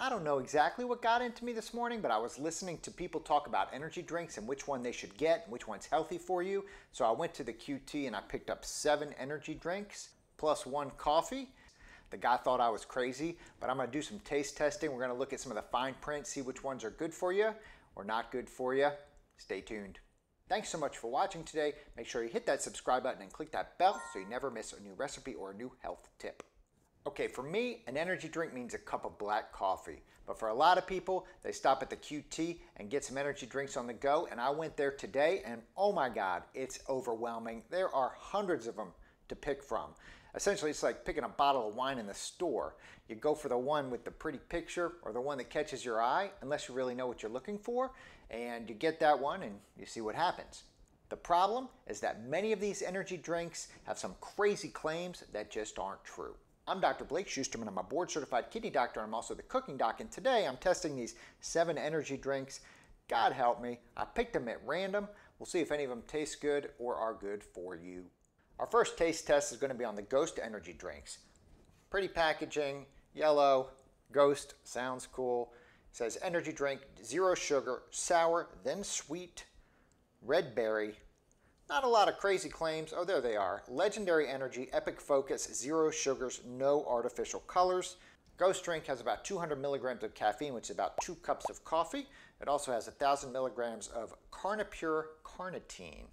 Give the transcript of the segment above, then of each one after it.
I don't know exactly what got into me this morning, but I was listening to people talk about energy drinks and which one they should get, and which one's healthy for you. So I went to the QT and I picked up 7 energy drinks plus 1 coffee. The guy thought I was crazy, but I'm gonna do some taste testing. We're gonna look at some of the fine print, see which ones are good for you or not good for you. Stay tuned. Thanks so much for watching today. Make sure you hit that subscribe button and click that bell so you never miss a new recipe or a new health tip. Okay, for me, an energy drink means a cup of black coffee. But for a lot of people, they stop at the QT and get some energy drinks on the go. And I went there today and oh my God, it's overwhelming. There are hundreds of them to pick from. Essentially, it's like picking a bottle of wine in the store. You go for the one with the pretty picture or the one that catches your eye, unless you really know what you're looking for. And you get that one and you see what happens. The problem is that many of these energy drinks have some crazy claims that just aren't true. I'm Dr. Blake Schusterman. I'm a board-certified kidney doctor. I'm also the cooking doc, and today I'm testing these 7 energy drinks. God help me, I picked them at random. We'll see if any of them taste good or are good for you. Our first taste test is going to be on the Ghost energy drinks. Pretty packaging, yellow, Ghost, sounds cool. It says energy drink, 0 sugar, sour, then sweet, red berry. Not a lot of crazy claims. Oh, there they are. Legendary Energy, Epic Focus, 0 sugars, no artificial colors. Ghost drink has about 200 milligrams of caffeine, which is about 2 cups of coffee. It also has 1,000 milligrams of carnitine.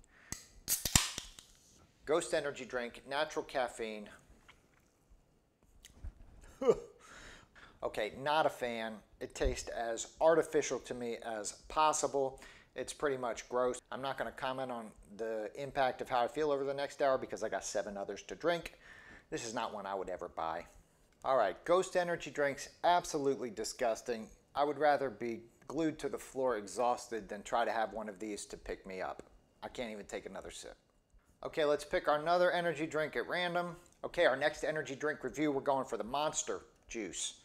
Ghost energy drink, natural caffeine. Okay, not a fan. It tastes as artificial to me as possible. It's pretty much gross. I'm not going to comment on the impact of how I feel over the next hour because I got 7 others to drink. This is not one I would ever buy. All right, Ghost energy drinks, absolutely disgusting. I would rather be glued to the floor exhausted than try to have one of these to pick me up. I can't even take another sip. Okay, let's pick another energy drink at random. Okay, our next energy drink review, we're going for the Monster Juice.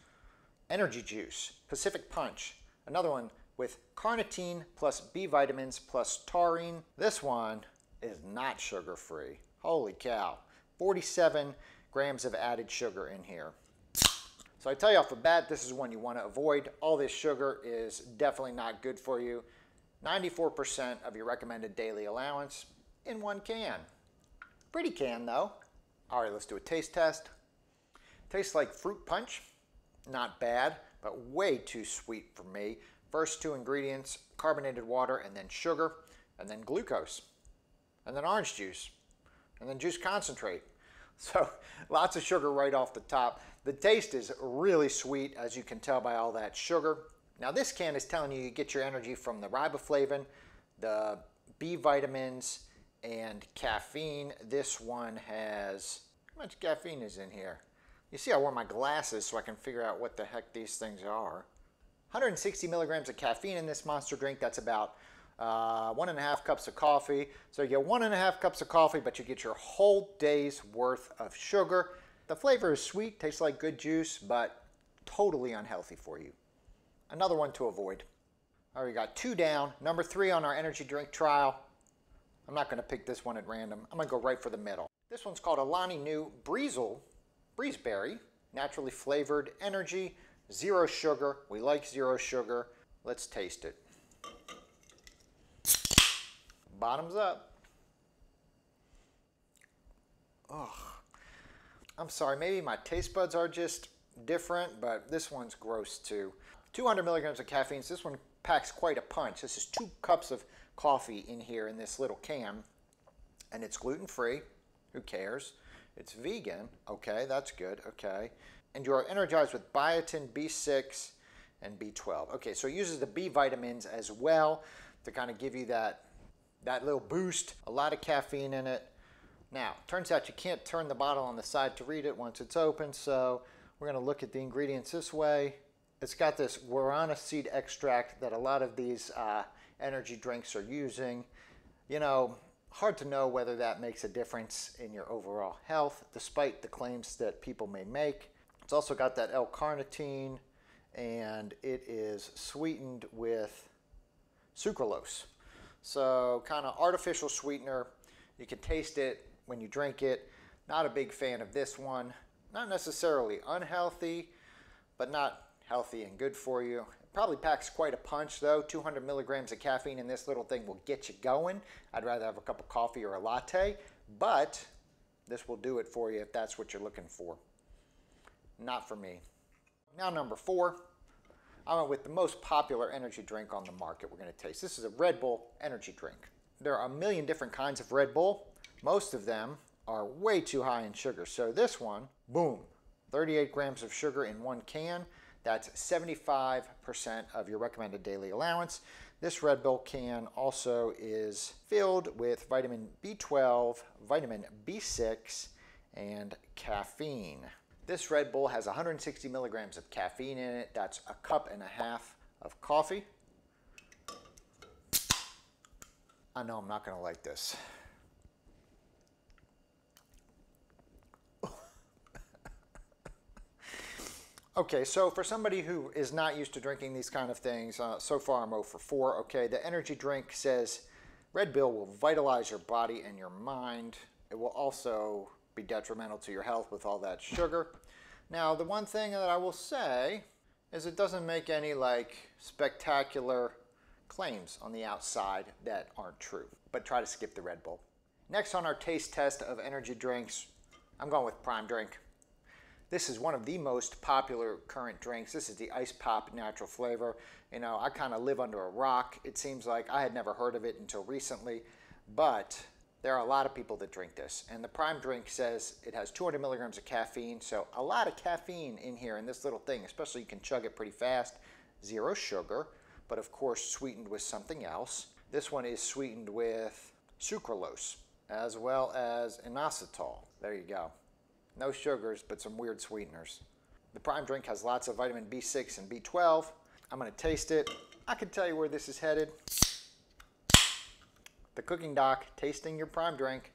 Energy Juice, Pacific Punch. Another one with carnitine plus B vitamins plus taurine. This one is not sugar-free. Holy cow. 47 grams of added sugar in here. So I tell you off the bat, this is one you want to avoid. All this sugar is definitely not good for you. 94% of your recommended daily allowance in 1 can. Pretty can though. All right, let's do a taste test. Tastes like fruit punch. Not bad, but way too sweet for me. First 2 ingredients, carbonated water and then sugar, and then glucose, and then orange juice, and then juice concentrate. So lots of sugar right off the top. The taste is really sweet, as you can tell by all that sugar. Now this can is telling you get your energy from the riboflavin, the B vitamins, and caffeine. This one has, how much caffeine is in here? You see I wore my glasses so I can figure out what the heck these things are. 160 milligrams of caffeine in this Monster drink. That's about 1.5 cups of coffee. So you get 1.5 cups of coffee, but you get your whole day's worth of sugar. The flavor is sweet, tastes like good juice, but totally unhealthy for you. Another one to avoid. All right, we got 2 down. Number 3 on our energy drink trial. I'm not gonna pick this one at random. I'm gonna go right for the middle. This one's called Alani Nu Breezeberry, naturally flavored energy. 0 sugar. We like 0 sugar. Let's taste it. Bottoms up. Oh, I'm sorry. Maybe my taste buds are just different, but this one's gross too. 200 milligrams of caffeine. So this one packs quite a punch. This is 2 cups of coffee in here in this little can, and it's gluten-free. Who cares? It's vegan. Okay, that's good. Okay. And you are energized with biotin, B6, and B12. Okay, so it uses the B vitamins as well to kind of give you that little boost. A lot of caffeine in it. Now, turns out you can't turn the bottle on the side to read it once it's open, so we're going to look at the ingredients this way. It's got this guarana seed extract that a lot of these energy drinks are using. You know, hard to know whether that makes a difference in your overall health, despite the claims that people may make. It's also got that L-carnitine, and it is sweetened with sucralose. So kind of artificial sweetener. You can taste it when you drink it. Not a big fan of this one. Not necessarily unhealthy, but not healthy and good for you. It probably packs quite a punch though. 200 milligrams of caffeine in this little thing will get you going. I'd rather have a cup of coffee or a latte, but this will do it for you if that's what you're looking for. Not for me. Now number 4, I went with the most popular energy drink on the market we're going to taste. This is a Red Bull energy drink. There are a million different kinds of Red Bull. Most of them are way too high in sugar. So this one, boom, 38 grams of sugar in one can. That's 75% of your recommended daily allowance. This Red Bull can also is filled with vitamin B12, vitamin B6, and caffeine. This Red Bull has 160 milligrams of caffeine in it. That's a cup and a half of coffee. I know I'm not going to like this. Okay, so for somebody who is not used to drinking these kind of things, so far I'm 0 for 4. Okay, the energy drink says Red Bull will vitalize your body and your mind. It will also be detrimental to your health with all that sugar. Now, the one thing that I will say is it doesn't make any like spectacular claims on the outside that aren't true, but try to skip the Red Bull. Next on our taste test of energy drinks, I'm going with Prime Drink. This is one of the most popular current drinks. This is the Ice Pop natural flavor. You know, I kind of live under a rock. It seems like I had never heard of it until recently, but there are a lot of people that drink this. And the Prime Drink says it has 200 milligrams of caffeine, so a lot of caffeine in here in this little thing, especially you can chug it pretty fast. 0 sugar, but of course sweetened with something else. This one is sweetened with sucralose, as well as inositol. There you go. No sugars, but some weird sweeteners. The Prime Drink has lots of vitamin B6 and B12. I'm going to taste it. I can tell you where this is headed. The Cooking Doc, tasting your Prime Drink.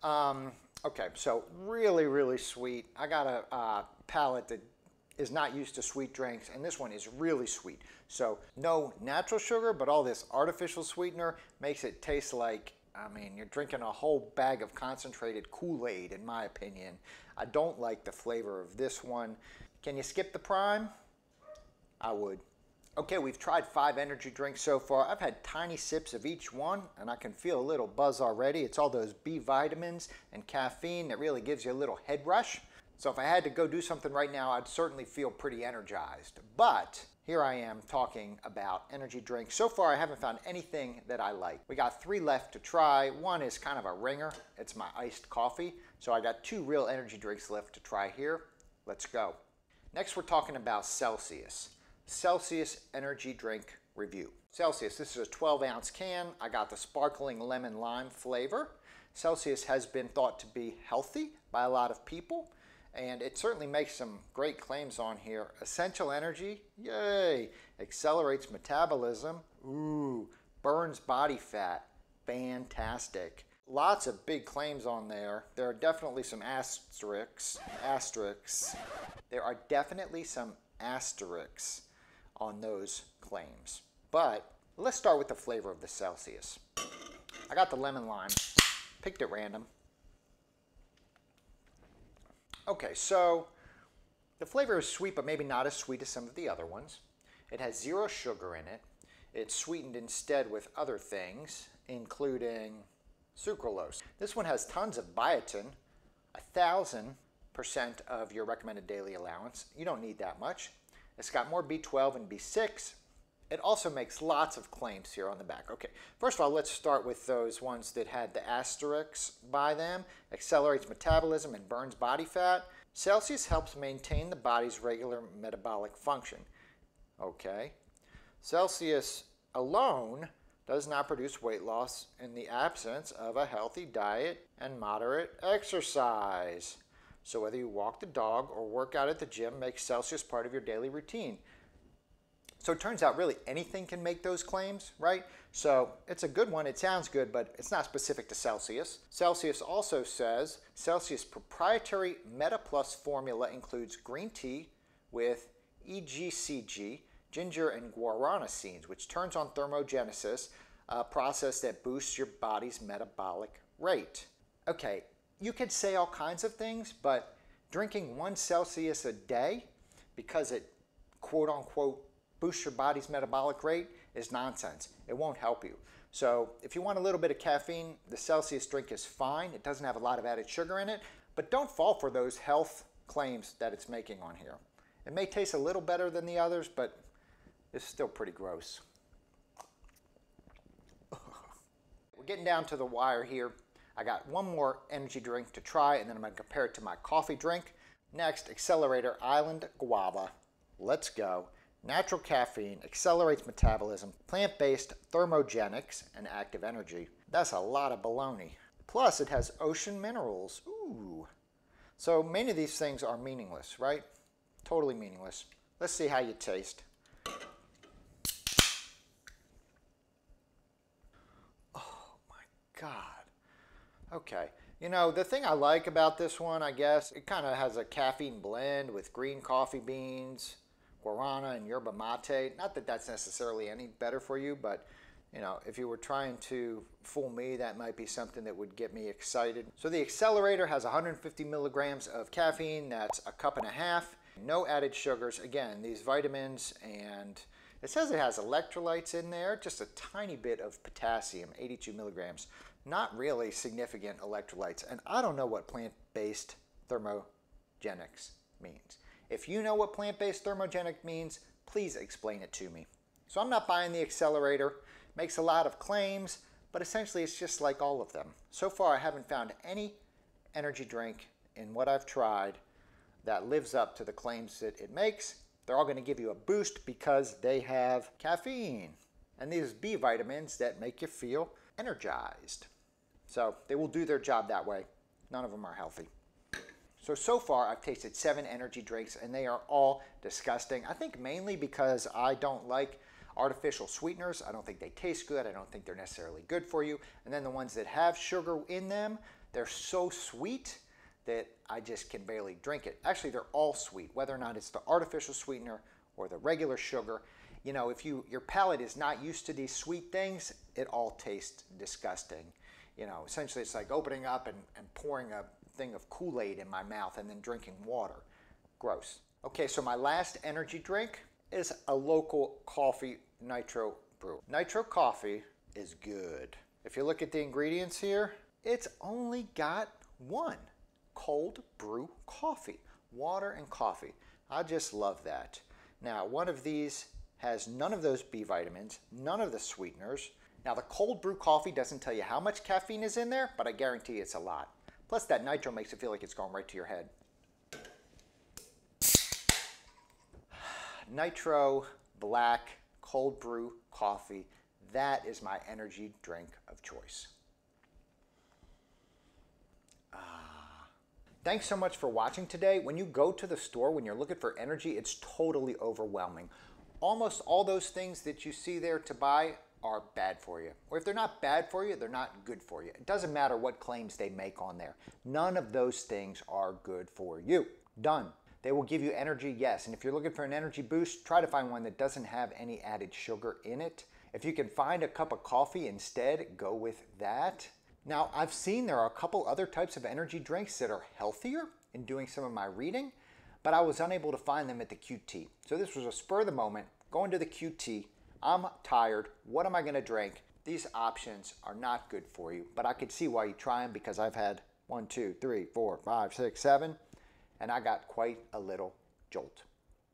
Okay, so really, really sweet. I got a palate that is not used to sweet drinks, and this one is really sweet. So no natural sugar, but all this artificial sweetener makes it taste like, I mean, you're drinking a whole bag of concentrated Kool-Aid, in my opinion. I don't like the flavor of this one. Can you skip the Prime? I would. Okay, we've tried 5 energy drinks so far. I've had tiny sips of each one, and I can feel a little buzz already. It's all those B vitamins and caffeine that really gives you a little head rush. So if I had to go do something right now, I'd certainly feel pretty energized. But here I am talking about energy drinks. So far, I haven't found anything that I like. We got 3 left to try. One is kind of a ringer. It's my iced coffee. So I got 2 real energy drinks left to try here. Let's go. Next, we're talking about Celsius. Celsius energy drink review. Celsius, this is a 12-ounce can. I got the sparkling lemon lime flavor. Celsius has been thought to be healthy by a lot of people, and it certainly makes some great claims on here. Essential energy, yay. Accelerates metabolism, ooh. Burns body fat, fantastic. Lots of big claims on there. There are definitely some asterisks. There are definitely some asterisks on those claims. But let's start with the flavor of the Celsius. I got the lemon lime, picked at random. Okay, so the flavor is sweet, but maybe not as sweet as some of the other ones. It has 0 sugar in it. It's sweetened instead with other things, including sucralose. This one has tons of biotin, 1,000% of your recommended daily allowance. You don't need that much. It's got more B12 and B6. It also makes lots of claims here on the back. Okay, first of all, let's start with those ones that had the asterisks by them. Accelerates metabolism and burns body fat. Celsius helps maintain the body's regular metabolic function. Okay. Celsius alone does not produce weight loss in the absence of a healthy diet and moderate exercise. So whether you walk the dog or work out at the gym, make Celsius part of your daily routine. So it turns out really anything can make those claims, right? So it's a good one, it sounds good, but it's not specific to Celsius. Celsius also says Celsius proprietary Meta Plus formula includes green tea with EGCG, ginger and guarana seeds, which turns on thermogenesis, a process that boosts your body's metabolic rate. Okay, you could say all kinds of things, but drinking 1 Celsius a day because it quote unquote boosts your body's metabolic rate is nonsense. It won't help you. So if you want a little bit of caffeine, the Celsius drink is fine. It doesn't have a lot of added sugar in it, but don't fall for those health claims that it's making on here. It may taste a little better than the others, but it's still pretty gross. We're getting down to the wire here. I got one more energy drink to try, and then I'm going to compare it to my coffee drink. Next, Accelerator Island Guava. Let's go. Natural caffeine, accelerates metabolism, plant-based thermogenics, and active energy. That's a lot of baloney. Plus, it has ocean minerals. Ooh. So many of these things are meaningless, right? Totally meaningless. Let's see how you taste. Oh my God. Okay. You know, the thing I like about this one, I guess, it kind of has a caffeine blend with green coffee beans, guarana, and yerba mate. Not that that's necessarily any better for you, but, you know, if you were trying to fool me, that might be something that would get me excited. So the Accelerator has 150 milligrams of caffeine. That's a cup and a half. No added sugars. Again, these vitamins, and it says it has electrolytes in there, just a tiny bit of potassium, 82 milligrams. Not really significant electrolytes. And I don't know what plant-based thermogenics means. If you know what plant-based thermogenic means, please explain it to me. So I'm not buying the Accelerator. Makes a lot of claims, but essentially it's just like all of them. So far I haven't found any energy drink in what I've tried that lives up to the claims that it makes. They're all going to give you a boost because they have caffeine and these B vitamins that make you feel energized. So they will do their job that way. None of them are healthy. So far I've tasted 7 energy drinks and they are all disgusting. I think mainly because I don't like artificial sweeteners. I don't think they taste good. I don't think they're necessarily good for you. And then the ones that have sugar in them, they're so sweet that I just can barely drink it. Actually, they're all sweet, whether or not it's the artificial sweetener or the regular sugar. You know, if your palate is not used to these sweet things, it all tastes disgusting. You know, essentially it's like opening up and pouring a thing of Kool-Aid in my mouth and then drinking water. Gross. Okay, so my last energy drink is a local coffee nitro brew. Nitro coffee is good. If you look at the ingredients here, it's only got one: cold brew coffee, water and coffee. I just love that. Now, one of these has none of those B vitamins, none of the sweeteners. Now, the cold brew coffee doesn't tell you how much caffeine is in there, but I guarantee it's a lot. Plus, that nitro makes it feel like it's going right to your head. Nitro black cold brew coffee. That is my energy drink of choice. Thanks so much for watching today. When you go to the store, when you're looking for energy, it's totally overwhelming. Almost all those things that you see there to buy are bad for you. Or if they're not bad for you, they're not good for you. It doesn't matter what claims they make on there. None of those things are good for you. Done. They will give you energy, yes. And if you're looking for an energy boost, try to find one that doesn't have any added sugar in it. If you can find a cup of coffee instead, go with that. Now, I've seen there are a couple other types of energy drinks that are healthier in doing some of my reading, but I was unable to find them at the QT. So this was a spur of the moment, going to the QT. I'm tired. What am I going to drink? These options are not good for you, but I could see why you try them because I've had 1, 2, 3, 4, 5, 6, 7, and I got quite a little jolt.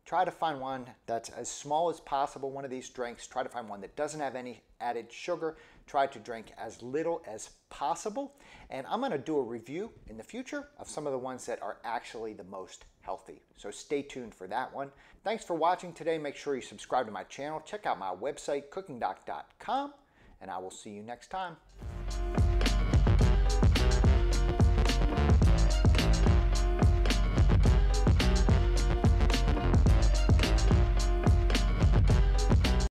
Try to find one that's as small as possible, one of these drinks. Try to find one that doesn't have any added sugar. Try to drink as little as possible. And I'm going to do a review in the future of some of the ones that are actually the most healthy. So stay tuned for that one. Thanks for watching today. Make sure you subscribe to my channel. Check out my website, cookingdoc.com, and I will see you next time.